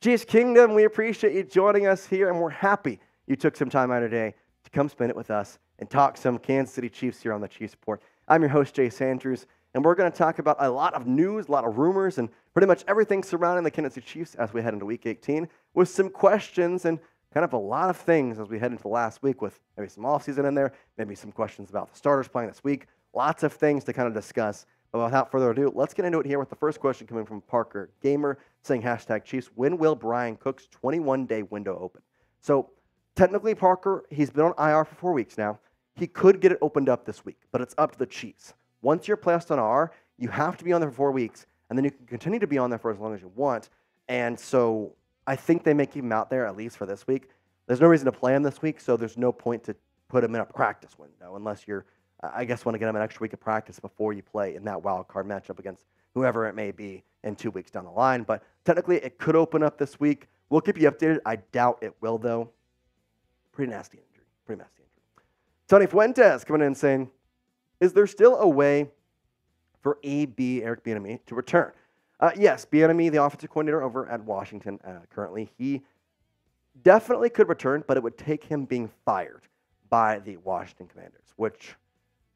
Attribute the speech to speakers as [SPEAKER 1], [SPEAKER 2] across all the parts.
[SPEAKER 1] Chiefs Kingdom, we appreciate you joining us here, and we're happy you took some time out of your day to come spend it with us and talk some Kansas City Chiefs here on the Chiefs Report. I'm your host, Jace Andrews, and we're going to talk about a lot of news, a lot of rumors, and pretty much everything surrounding the Kansas City Chiefs as we head into Week 18 with some questions and kind of a lot of things as we head into the last week with maybe some offseason in there, maybe some questions about the starters playing this week. Lots of things to kind of discuss. But without further ado, let's get into it here with the first question coming from Parker Gamer saying hashtag Chiefs. When will Bryan Cook's 21-day window open? So technically, Parker, he's been on IR for 4 weeks now. He could get it opened up this week, but it's up to the Chiefs. Once you're placed on IR, you have to be on there for 4 weeks, and then you can continue to be on there for as long as you want. And so I think they may keep him out there at least for this week. There's no reason to play him this week, so there's no point to put him in a practice window unless you're, I guess, want to get him an extra week of practice before you play in that wild card matchup against whoever it may be in 2 weeks down the line. But technically, it could open up this week. We'll keep you updated. I doubt it will, though. Pretty nasty injury. Tony Fuentes coming in saying, is there still a way for AB Eric Bieniemy to return? Yes, Bieniemy, the offensive coordinator over at Washington currently, he definitely could return, but it would take him being fired by the Washington Commanders, which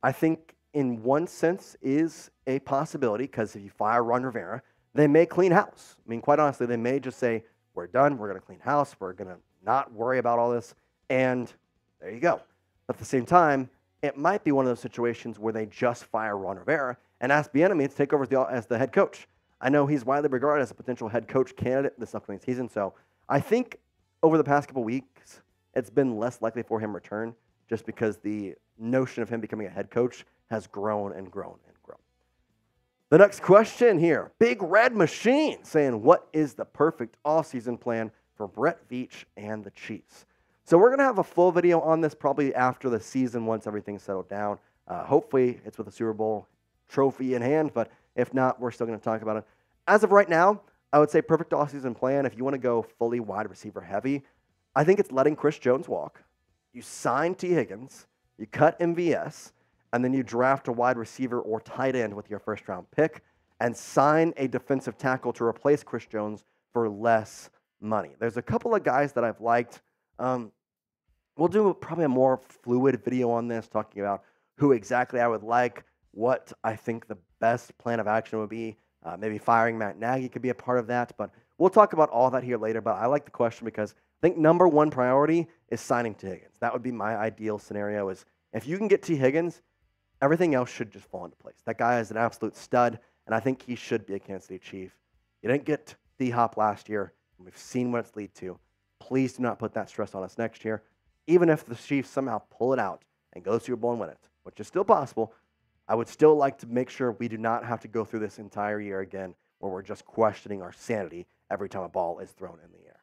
[SPEAKER 1] I think in one sense is a possibility because if you fire Ron Rivera, they may clean house. I mean, quite honestly, they may just say, we're done, we're going to clean house, we're going to not worry about all this, and there you go. But at the same time, it might be one of those situations where they just fire Ron Rivera and ask Bieniemy to take over as the head coach. I know he's widely regarded as a potential head coach candidate this upcoming season, so I think over the past couple weeks, it's been less likely for him to return just because the notion of him becoming a head coach has grown and grown and grown. The next question here, Big Red Machine saying, what is the perfect offseason plan for Brett Veach and the Chiefs? So we're going to have a full video on this probably after the season once everything's settled down. Hopefully it's with a Super Bowl trophy in hand, but if not, we're still going to talk about it. As of right now, I would say perfect offseason plan, if you want to go fully wide receiver heavy, I think it's letting Chris Jones walk. You sign T. Higgins, you cut MVS, and then you draft a wide receiver or tight end with your first-round pick and sign a defensive tackle to replace Chris Jones for less money. There's a couple of guys that I've liked. We'll do probably a more fluid video on this, talking about who exactly I would like, what I think the best plan of action would be. Maybe firing Matt Nagy could be a part of that, but we'll talk about all that here later. But I like the question because I think number one priority is signing T. Higgins. That would be my ideal scenario is if you can get T. Higgins, everything else should just fall into place. That guy is an absolute stud, and I think he should be a Kansas City Chief. You didn't get D-Hop last year, and we've seen what it's led to. Please do not put that stress on us next year. Even if the Chiefs somehow pull it out and go to the Super Bowl and win it, which is still possible, I would still like to make sure we do not have to go through this entire year again where we're just questioning our sanity every time a ball is thrown in the air.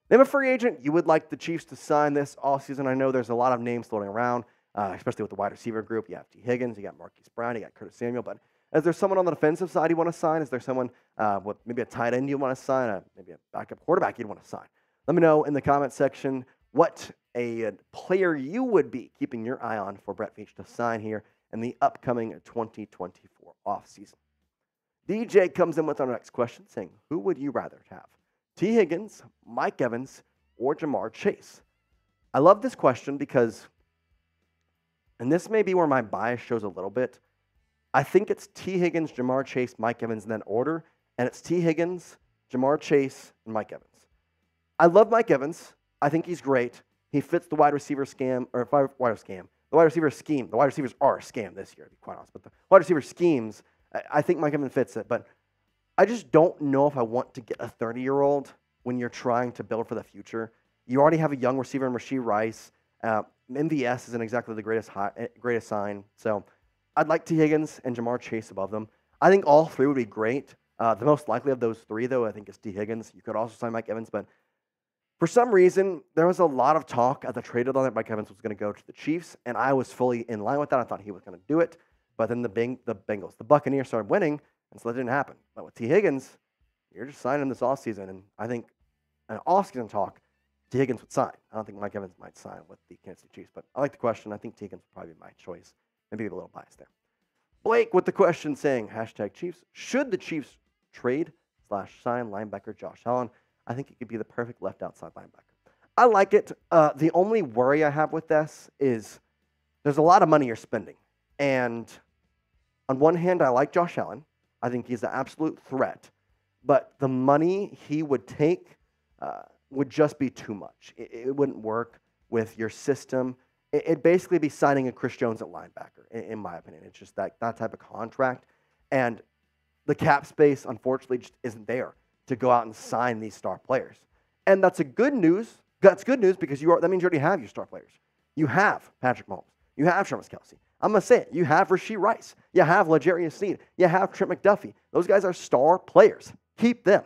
[SPEAKER 1] Name a free agent you would like the Chiefs to sign this offseason. I know there's a lot of names floating around, especially with the wide receiver group. You have T. Higgins, you got Marquise Brown, you got Curtis Samuel. But is there someone on the defensive side you want to sign? Is there someone with maybe a tight end you want to sign? Maybe a backup quarterback you'd want to sign? Let me know in the comment section what a player you would be keeping your eye on for Brett Veach to sign here in the upcoming 2024 offseason. DJ comes in with our next question saying, who would you rather have? T. Higgins, Mike Evans, or Jamar Chase? I love this question because, and this may be where my bias shows a little bit, I think it's T. Higgins, Jamar Chase, Mike Evans in that order, and it's T. Higgins, Jamar Chase, and Mike Evans. I love Mike Evans. I think he's great. He fits the wide receiver scheme. The wide receiver scheme. The wide receivers are a scam this year, to be quite honest. But the wide receiver schemes, I think Mike Evans fits it. But I just don't know if I want to get a 30-year-old when you're trying to build for the future. You already have a young receiver in Rashee Rice. MVS isn't exactly the greatest sign. So I'd like T. Higgins and Jamar Chase above them. I think all three would be great. The most likely of those three, though, I think is T. Higgins. You could also sign Mike Evans, but for some reason, there was a lot of talk at the trade deadline that Mike Evans was going to go to the Chiefs, and I was fully in line with that. I thought he was going to do it, but then the Buccaneers started winning, and so that didn't happen. But with T. Higgins, you're just signing him this offseason, and I think an offseason talk, T. Higgins would sign. I don't think Mike Evans might sign with the Kansas City Chiefs, but I like the question. I think T. Higgins would probably be my choice. Maybe a little biased there. Blake with the question saying, hashtag Chiefs, should the Chiefs trade/sign linebacker Josh Allen? I think he could be the perfect left outside linebacker. I like it. The only worry I have with this is there's a lot of money you're spending. And on one hand, I like Josh Allen. I think he's an absolute threat. But the money he would take would just be too much. It wouldn't work with your system. It'd basically be signing a Chris Jones at linebacker, in my opinion. It's just that type of contract. And the cap space, unfortunately, just isn't there to go out and sign these star players. And that's good news. That's good news because that means you already have your star players. You have Patrick Mahomes. You have Travis Kelce. I'm going to say it. You have Rashee Rice. You have L'Jarius Sneed. You have Trent McDuffie. Those guys are star players. Keep them.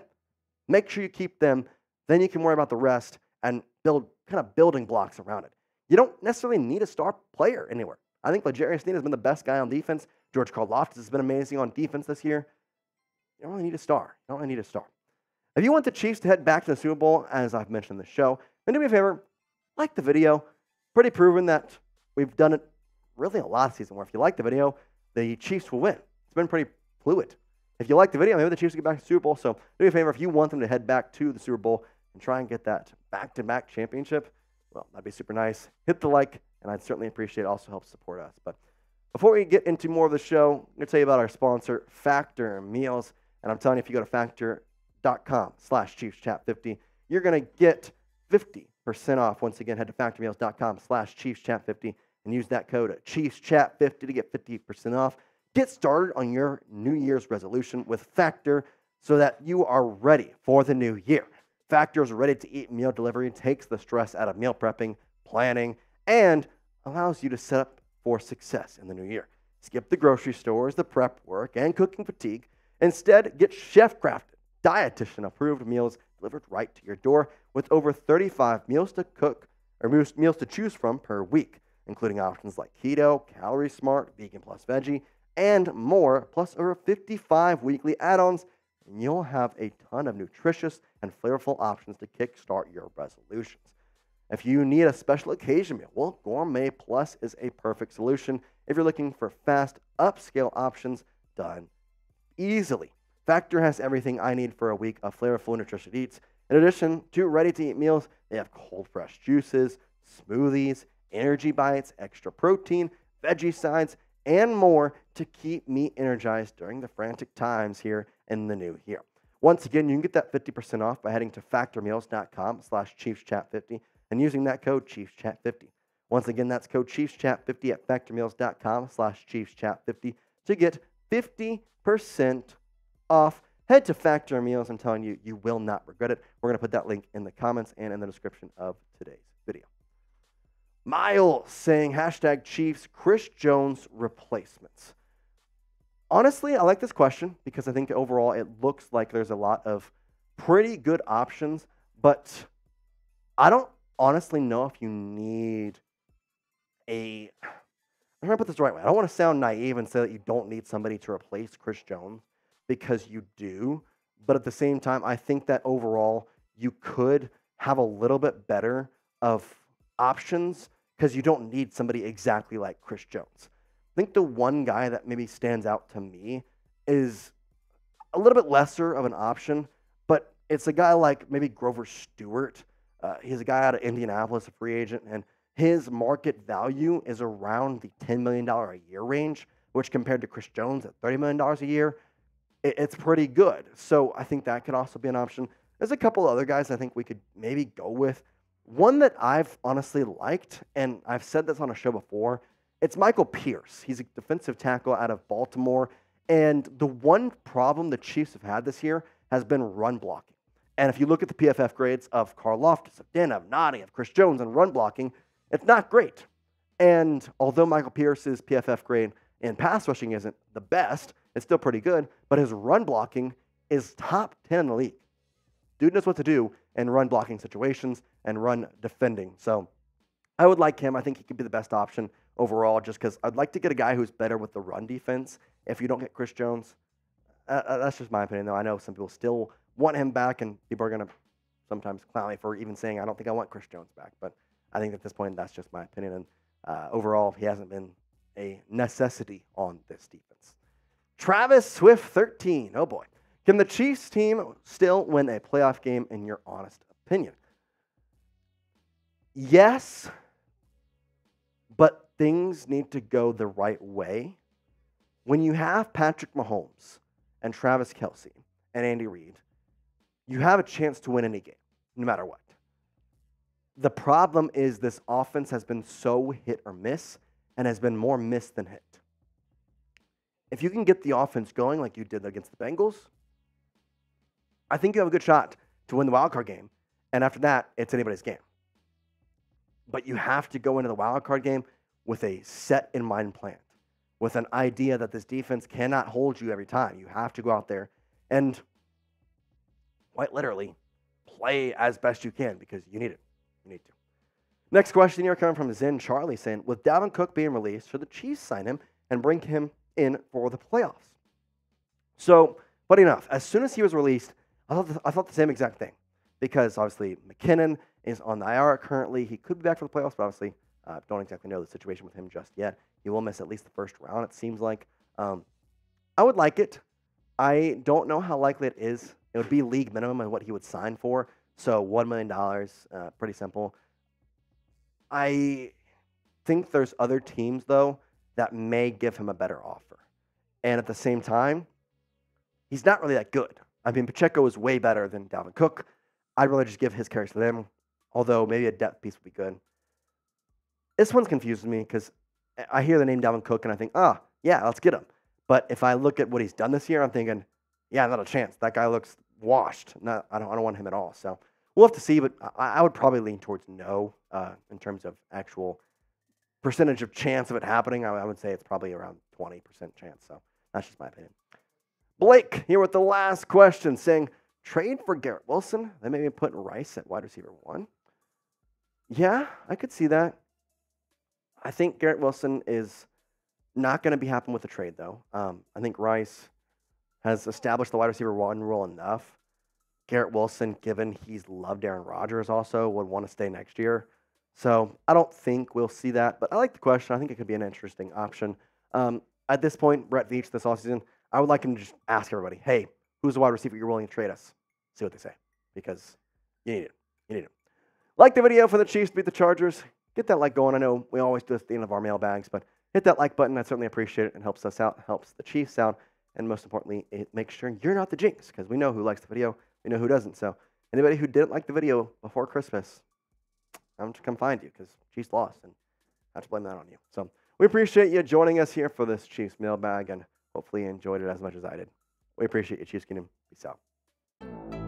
[SPEAKER 1] Make sure you keep them. Then you can worry about the rest and build kind of building blocks around it. You don't necessarily need a star player anywhere. I think L'Jarius Sneed has been the best guy on defense. George Karlaftis has been amazing on defense this year. You don't really need a star. You don't really need a star. If you want the Chiefs to head back to the Super Bowl, as I've mentioned in the show, then do me a favor, like the video. Pretty proven that we've done it really a lot of season where if you like the video, the Chiefs will win. It's been pretty fluid. If you like the video, maybe the Chiefs will get back to the Super Bowl. So do me a favor, if you want them to head back to the Super Bowl and try and get that back-to-back championship, well, that'd be super nice. Hit the like, and I'd certainly appreciate it. Also helps support us. But before we get into more of the show, I'm going to tell you about our sponsor, Factor Meals. And I'm telling you, if you go to factor.com/ChiefsChat50, you're going to get 50% off. Once again, head to factormeals.com/ChiefsChat50 and use that code ChiefsChat50 to get 50% off. Get started on your New Year's resolution with Factor so that you are ready for the new year. Factor's ready-to-eat meal delivery takes the stress out of meal prepping, planning, and allows you to set up for success in the new year. Skip the grocery stores, the prep work, and cooking fatigue. Instead, get chef-crafted, dietitian-approved meals delivered right to your door with over 35 meals to cook or meals to choose from per week, including options like keto, calorie smart, vegan plus veggie, and more, plus over 55 weekly add-ons. And you'll have a ton of nutritious and flavorful options to kickstart your resolutions. If you need a special occasion meal, well, Gourmet Plus is a perfect solution if you're looking for fast, upscale options done easily. Factor has everything I need for a week of flavorful, nutritious eats. In addition to ready-to-eat meals, they have cold fresh juices, smoothies, energy bites, extra protein, veggie sides, and more to keep me energized during the frantic times here in the new year. Once again, you can get that 50% off by heading to factormeals.com/ChiefsChat50 and using that code ChiefsChat50. Once again, that's code ChiefsChat50 at factormeals.com/ChiefsChat50 to get 50% off. Head to Factor Meals. I'm telling you, you will not regret it. We're going to put that link in the comments and in the description of today's video. Miles saying #Chiefs Chris Jones replacements. Honestly, I like this question because I think overall it looks like there's a lot of pretty good options, but I don't honestly know if you need I'm trying to put this the right way. I don't want to sound naive and say that you don't need somebody to replace Chris Jones because you do, but at the same time, I think that overall you could have a little bit better of options because you don't need somebody exactly like Chris Jones. I think the one guy that maybe stands out to me is a little bit lesser of an option, but it's a guy like maybe Grover Stewart. He's a guy out of Indianapolis, a free agent, and his market value is around the $10 million a year range, which compared to Chris Jones at $30 million a year, it's pretty good. So I think that could also be an option. There's a couple other guys I think we could maybe go with. One that I've honestly liked, and I've said this on a show before, it's Michael Pierce. He's a defensive tackle out of Baltimore, and the one problem the Chiefs have had this year has been run blocking. And if you look at the PFF grades of Karlaftis, of Den, of Noddy, of Chris Jones, and run blocking, it's not great. And although Michael Pierce's PFF grade in pass rushing isn't the best, it's still pretty good, but his run blocking is top 10 in the league. Dude knows what to do in run blocking situations and run defending. So I would like him. I think he could be the best option overall just because I'd like to get a guy who's better with the run defense if you don't get Chris Jones. That's just my opinion, though. I know some people still want him back, and people are going to sometimes clown me for even saying I don't think I want Chris Jones back. But I think at this point, that's just my opinion. And overall, he hasn't been a necessity on this defense. Travis Swift 13. Oh, boy. Can the Chiefs team still win a playoff game in your honest opinion? Yes, but things need to go the right way. When you have Patrick Mahomes and Travis Kelce and Andy Reid, you have a chance to win any game, no matter what. The problem is this offense has been so hit or miss and has been more miss than hit. If you can get the offense going like you did against the Bengals, I think you have a good shot to win the wildcard game. And after that, it's anybody's game. But you have to go into the wildcard game with a set-in-mind plan, with an idea that this defense cannot hold you every time. You have to go out there and, quite literally, play as best you can because you need it. You need to. Next question here coming from Zen Charlie saying, with Davin Cook being released, should the Chiefs sign him and bring him in for the playoffs? So, funny enough, as soon as he was released, I thought the same exact thing. Because obviously McKinnon is on the IR currently. He could be back for the playoffs, but obviously don't exactly know the situation with him just yet. He will miss at least the first round, it seems like. I would like it. I don't know how likely it is. It would be league minimum and what he would sign for. So $1 million, pretty simple. I think there's other teams, though, that may give him a better offer. And at the same time, he's not really that good. I mean, Pacheco is way better than Davin Cook. I'd rather just give his carries to them, although maybe a depth piece would be good. This one's confusing me because I hear the name Davin Cook and I think, yeah, let's get him. But if I look at what he's done this year, I'm thinking, yeah, not a chance. That guy looks washed. I don't want him at all. So we'll have to see, but I would probably lean towards no in terms of actual percentage of chance of it happening. I would say it's probably around 20% chance. So that's just my opinion. Blake here with the last question saying, trade for Garret Wilson, then maybe put Rice at wide receiver 1. Yeah, I could see that. I think Garret Wilson is not going to be happening with the trade, though. I think Rice has established the wide receiver 1 role enough. Garret Wilson, given he's loved Aaron Rodgers also, would want to stay next year. So I don't think we'll see that, but I like the question. I think it could be an interesting option. At this point, Brett Veach this offseason, I would like him to just ask everybody, hey, who's the wide receiver you're willing to trade us? See what they say, because you need it. You need it. Like the video for the Chiefs beat the Chargers. Get that like going. I know we always do this at the end of our mailbags, but hit that like button. I certainly appreciate it and helps us out, helps the Chiefs out, and most importantly, it makes sure you're not the jinx, because we know who likes the video, we know who doesn't. So anybody who didn't like the video before Christmas, I'm going to come find you because Chiefs lost, and I have to blame that on you. So we appreciate you joining us here for this Chiefs mailbag, and hopefully you enjoyed it as much as I did. We appreciate you, Chiefs Kingdom. Peace out.